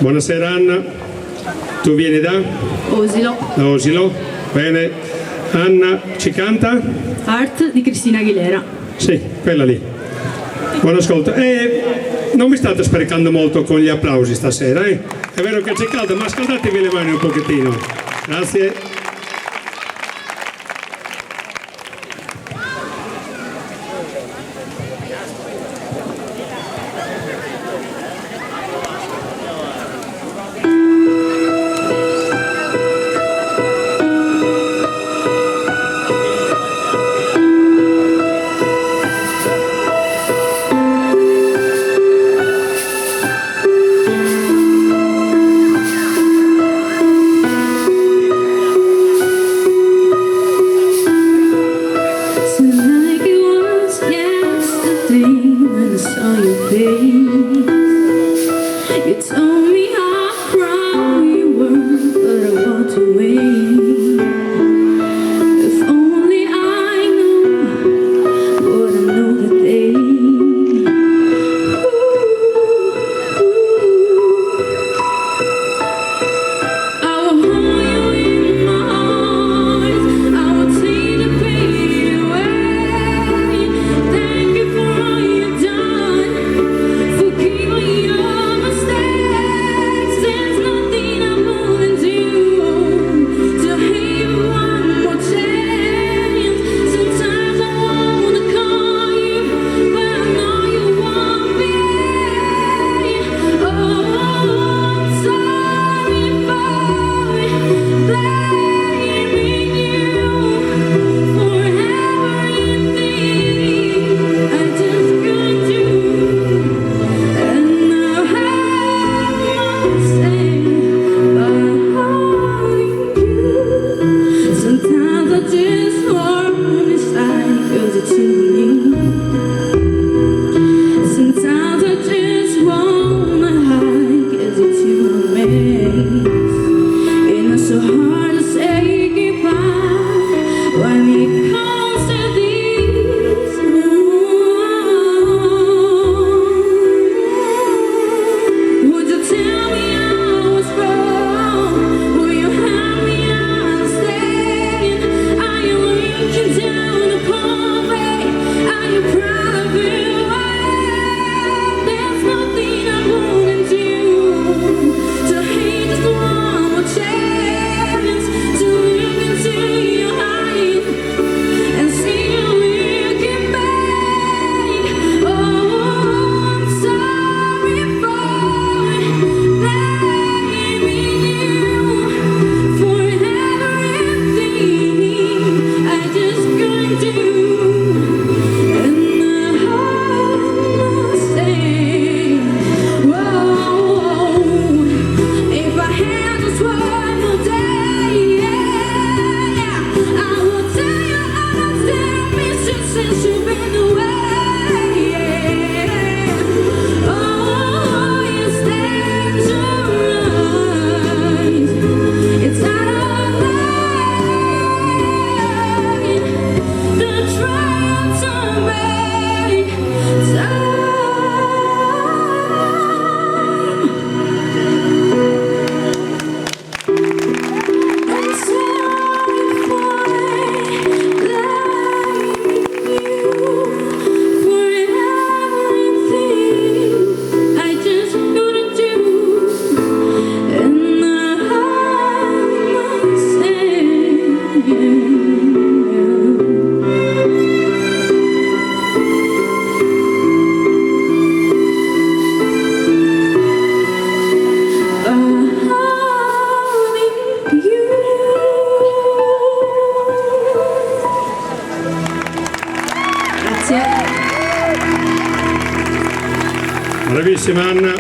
Buonasera Anna, tu vieni da? Osilo. Da Osilo, bene. Anna ci canta? Art di Cristina Aguilera. Sì, quella lì. Buon ascolto. Non mi state sprecando molto con gli applausi stasera, eh? È vero che c'è caldo, ma scaldatevi le mani un pochettino. Grazie. You told me how proud you were, but I walked away. If only I knew what I know today. I will hold you in my arms, I will take the pain away. Thank you for all you've done, forgive me your mistakes. There's nothing I wouldn't do to hate you one more chance. Sometimes I wanna call you, but I know you won't be. Oh, I'm sorry for blaming you for everything I just couldn't do. And now I must say behind you. Sometimes I just run inside 'cause it's too mean. Sometimes I just wanna hide 'cause it's too amazed. And it's so hard to say goodbye when it comes to these. Would you tell me I was wrong? Will you help me understand? Are you looking down upon me? Are you proud of who I am? There's nothing I wouldn't do to hate just one more chance, to look into your eyes and see you looking back. Oh, I'm sorry for blaming you for everything I just couldn't do. And I must say, whoa, if I had just one more day, yeah, I will tell you I must have missed you since you've been away. Oh, it's dangerous. It's out of line. The trial to make time. I'm sorry for blaming you for everything I just couldn't do. And I must say, Bravissima Anna.